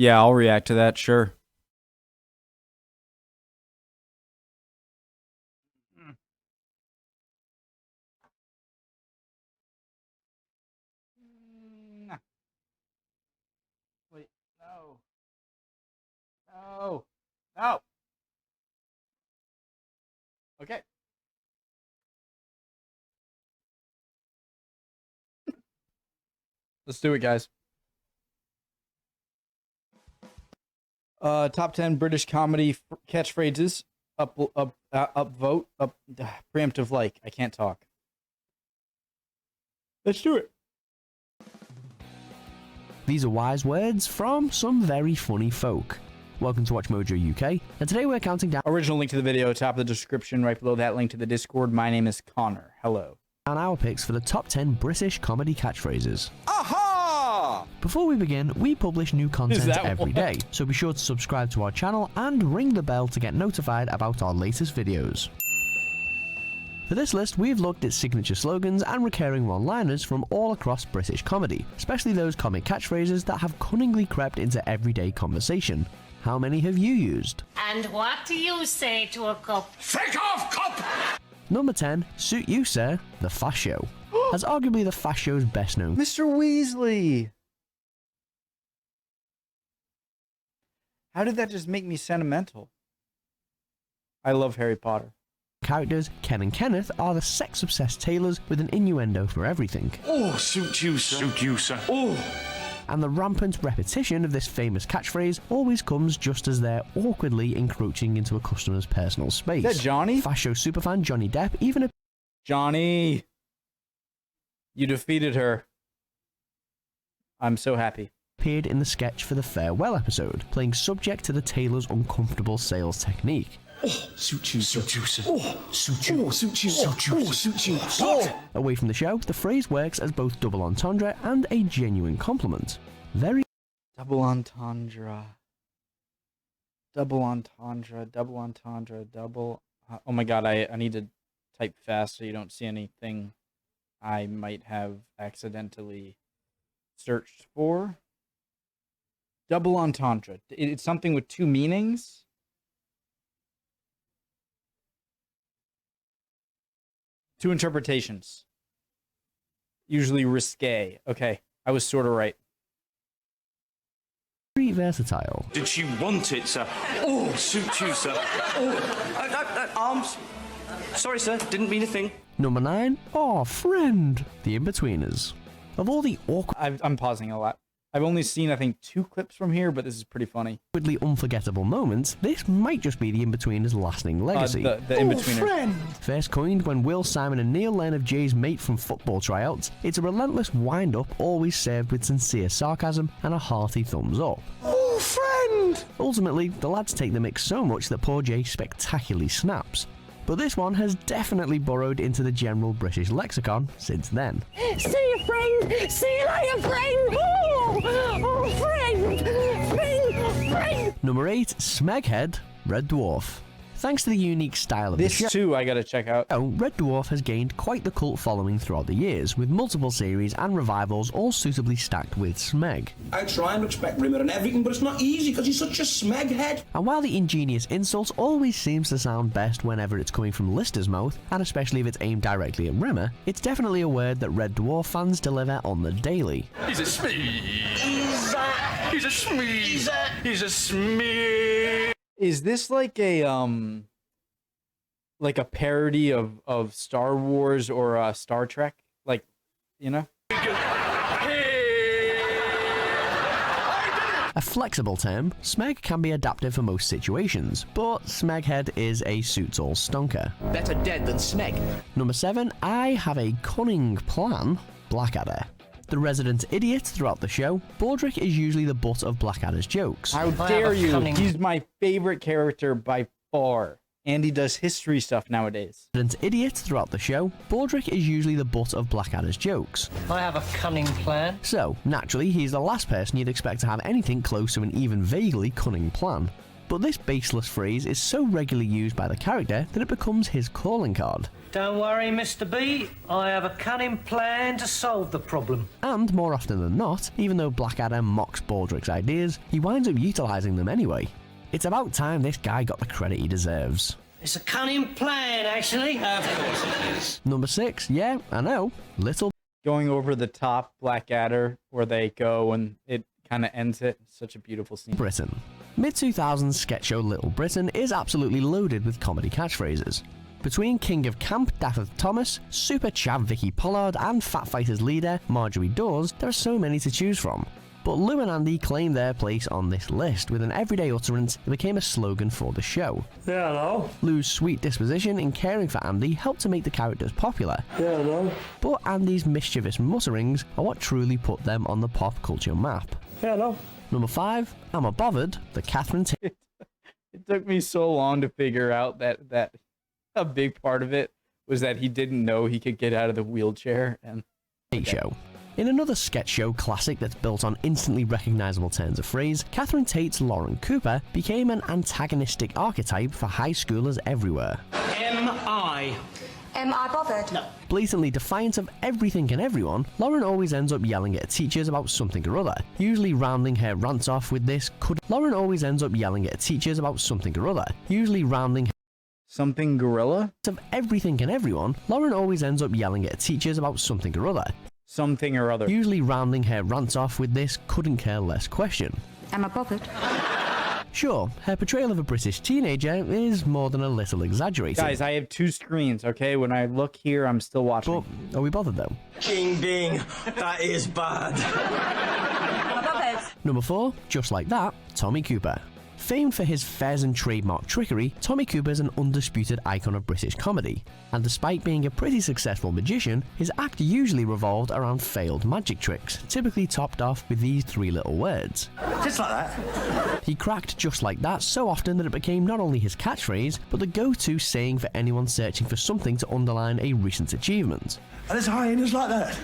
Yeah, I'll react to that, sure. Wait, no. No. No. Okay. Let's do it, guys. Top 10 British comedy catchphrases. Upvote. Preemptive like. I can't talk. Let's do it. These are wise words from some very funny folk. Welcome to Watch Mojo UK, and today we're counting down Original link to the video, top of the description, right below that link to the Discord. My name is Connor. Hello. our picks for the top 10 British comedy catchphrases. Aha! Before we begin, we publish new content every day, so be sure to subscribe to our channel and ring the bell to get notified about our latest videos. For this list, we've looked at signature slogans and recurring one-liners from all across British comedy, especially those comic catchphrases that have cunningly crept into everyday conversation. How many have you used? And what do you say to a cup? Fake off, cop! Number 10, Suit You Sir, The Fast Show. As arguably the Fast Show's best known Mr. Weasley! How did that just make me sentimental? I love Harry Potter. characters, Ken and Kenneth are the sex-obsessed tailors with an innuendo for everything. Oh, suit you, sir. Suit you, sir. Oh! And the rampant repetition of this famous catchphrase always comes just as they're awkwardly encroaching into a customer's personal space. Is that Johnny? Fast Show superfan Johnny Depp even Johnny! You defeated her. I'm so happy. appeared in the sketch for the farewell episode, playing subject to the tailor's uncomfortable sales technique. Oh, suit you, sir. Suit you, sir. Oh, suit you. Oh, suit you. Suit you. Oh, suit you. What? Away from the show, the phrase works as both double entendre and a genuine compliment. Very Double entendre. Double entendre. Double entendre. Double. Oh my god, I need to type fast so you don't see anything I might have accidentally searched for. Double entendre. It's something with two meanings. Two interpretations. Usually risque. Okay, I was sort of right. very versatile. Did she want it, sir? Oh, suit you, sir. Oh, arms. Sorry, sir. Didn't mean a thing. Number 9, Aw, Friend, The Inbetweeners. Of all the I'm pausing a lot. I've only seen, I think, 2 clips from here, but this is pretty funny. awkwardly unforgettable moments, this might just be The Inbetweeners' lasting legacy. The Inbetweener. First coined when Will, Simon and Neil learn of Jay's mate from football tryouts, it's a relentless wind-up always served with sincere sarcasm and a hearty thumbs up. Oh, friend! Ultimately, the lads take the mix so much that poor Jay spectacularly snaps. But this one has definitely burrowed into the general British lexicon since then. See you, friend! See you later, friend! Oh, friend! Friend! Number 8, Smeg Head, Red Dwarf. Thanks to the unique style of the This show, too, I gotta check out. Red Dwarf has gained quite the cult following throughout the years, with multiple series and revivals all suitably stacked with Smeg. I try and respect Rimmer and everything, but it's not easy because he's such a Smeg Head. And while the ingenious insult always seems to sound best whenever it's coming from Lister's mouth, and especially if it's aimed directly at Rimmer, it's definitely a word that Red Dwarf fans deliver on the daily. He's a Smee. He's a Smee. He's a Smee. Is this like a parody of Star Wars or Star Trek? Like, you know? A flexible term, Smeg can be adapted for most situations, but Smeg Head is a suits-all stonker. Better dead than Smeg. Number 7, I have a cunning plan, Blackadder. The resident idiot throughout the show, Baldrick is usually the butt of Blackadder's jokes. How dare you? He's my favorite character by far. And he does history stuff nowadays. Resident idiot throughout the show, Baldrick is usually the butt of Blackadder's jokes. I have a cunning plan. So, naturally, he's the last person you'd expect to have anything close to an even vaguely cunning plan. But this baseless phrase is so regularly used by the character that it becomes his calling card. Don't worry, Mr. B. I have a cunning plan to solve the problem. And more often than not, even though Blackadder mocks Baldric's ideas, he winds up utilising them anyway. It's about time this guy got the credit he deserves. It's a cunning plan, actually. Of course it is. Number 6, yeah, I know, Little Going over the top Blackadder where they go and it kind of ends it. Such a beautiful scene. Britain. Mid-2000s sketch show Little Britain is absolutely loaded with comedy catchphrases. Between King of Camp Dafydd Thomas, Super Chav Vicky Pollard and Fat Fighters leader Marjorie Dawes, there are so many to choose from. But Lou and Andy claim their place on this list with an everyday utterance that became a slogan for the show. Yeah, hello. Lou's sweet disposition in caring for Andy helped to make the characters popular. Yeah, hello. But Andy's mischievous mutterings are what truly put them on the pop culture map. Yeah, hello. Number 5, Am I Bothered, the Catherine It took me so long to figure out that a big part of it was that he didn't know he could get out of the wheelchair. And Tate Show. In another sketch show classic that's built on instantly recognisable turns of phrase, Catherine Tate's Lauren Cooper became an antagonistic archetype for high schoolers everywhere. M.I. Am I bothered? No. Blatantly defiant of everything and everyone, Lauren always ends up yelling at teachers about something or other, usually rounding her rants off with this Lauren always ends up yelling at teachers about something or other, usually rounding something gorilla? of everything and everyone, Lauren always ends up yelling at teachers about something or other, Something or other. usually rounding her rants off with this couldn't care less question. Am I bothered? Sure, her portrayal of a British teenager is more than a little exaggerated. Guys, I have 2 screens, okay? When I look here, I'm still watching. But are we bothered though? King Bing, that is bad. Am I bothered? Number 4, just like that, Tommy Cooper. Famed for his fairs and trademark trickery, Tommy Cooper's an undisputed icon of British comedy, and despite being a pretty successful magician, his act usually revolved around failed magic tricks, typically topped off with these 3 little words. Just like that. He cracked just like that so often that it became not only his catchphrase, but the go-to saying for anyone searching for something to underline a recent achievement. And it's hyenas like that.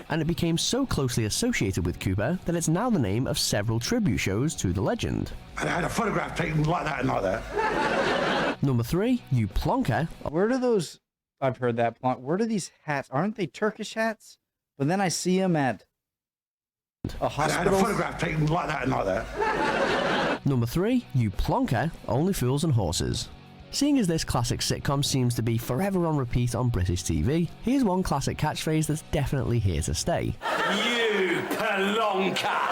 And it became so closely associated with Cooper that it's now the name of several tribute shows to the legend. And I had a photograph taken like that and like that. Number 3, you Plonker. Where do those... I've heard that. Where do these hats... Aren't they Turkish hats? But then I see them at a And I had a hospital. photograph taken like that and like that. Number 3, you Plonker, Only Fools and Horses. Seeing as this classic sitcom seems to be forever on repeat on British TV, here's one classic catchphrase that's definitely here to stay. You Plonker.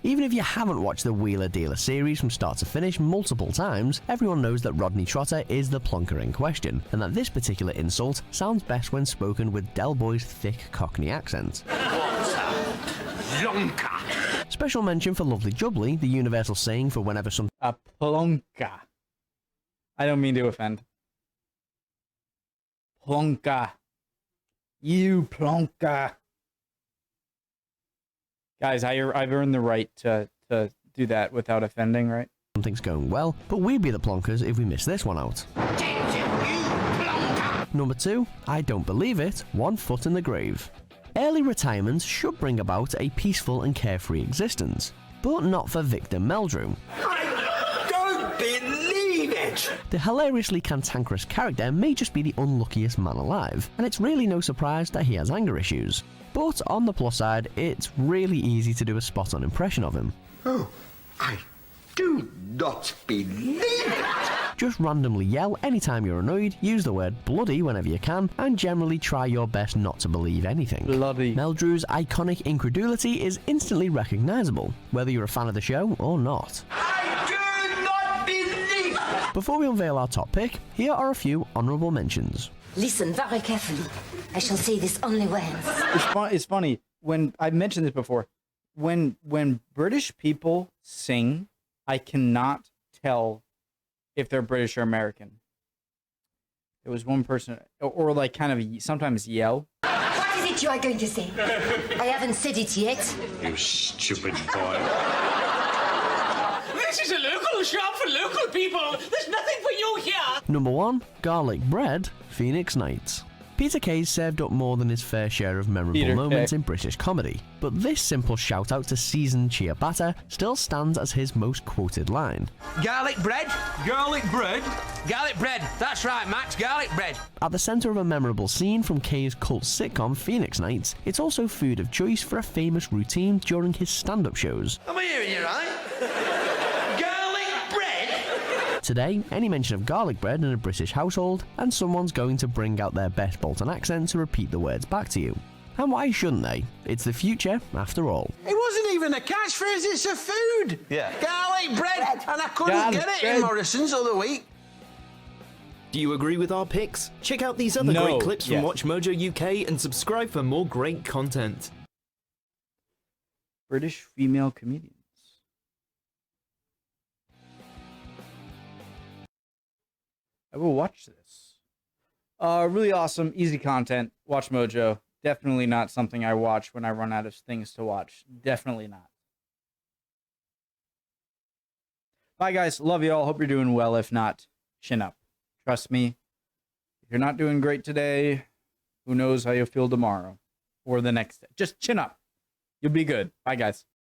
Even if you haven't watched the Wheeler Dealer series from start to finish multiple times, everyone knows that Rodney Trotter is the Plonker in question, and that this particular insult sounds best when spoken with Del Boy's thick Cockney accent. Plonker. Special mention for Lovely Jubbly, the universal saying for whenever some A plonka. I don't mean to offend. Plonka. You plonka. Guys, I've earned the right to do that without offending, right? something's going well, but we'd be the plonkers if we miss this one out. Number 2, I don't believe it, 1 foot in the grave. Early retirement should bring about a peaceful and carefree existence, but not for Victor Meldrew. I don't believe it! The hilariously cantankerous character may just be the unluckiest man alive, and it's really no surprise that he has anger issues. But on the plus side, it's really easy to do a spot-on impression of him. Oh, I do not believe it! Just randomly yell anytime you're annoyed, use the word bloody whenever you can, and generally try your best not to believe anything. Bloody. Meldrew's iconic incredulity is instantly recognisable, whether you're a fan of the show or not. I do not believe it! Before we unveil our top pick, here are a few honourable mentions. Listen very carefully. I shall say this only once. It's funny when I've mentioned this before. When British people sing, I cannot tell if they're British or American. There was one person, or like kind of sometimes yell. What is it you are going to say? I haven't said it yet. You stupid boy. This is a local shop for local people. There's nothing for you here. Number 1, garlic bread, Phoenix Nights. Peter Kay's served up more than his fair share of memorable Peter moments Kay. in British comedy, but this simple shout out to seasoned ciabatta still stands as his most quoted line. Garlic bread? Garlic bread? Garlic bread. That's right, Max. Garlic bread. At the centre of a memorable scene from Kay's cult sitcom Phoenix Nights, it's also food of choice for a famous routine during his stand-up shows. Am I hearing you right? Garlic bread? Today, any mention of garlic bread in a British household, and someone's going to bring out their best Bolton accent to repeat the words back to you. And why shouldn't they? It's the future, after all. It wasn't even a catchphrase, it's a food. Yeah. Garlic bread. And I couldn't Garlic get it bread. in Morrison's other week. Do you agree with our picks? Check out these other No. great clips from Yes. Watch Mojo UK and subscribe for more great content. British female comedians. I will watch this. Really awesome, easy content. Watch Mojo. Definitely not something I watch when I run out of things to watch. Definitely not. Bye, guys. Love you all. Hope you're doing well. If not, chin up. Trust me. If you're not doing great today, who knows how you'll feel tomorrow or the next day. Just chin up. You'll be good. Bye, guys.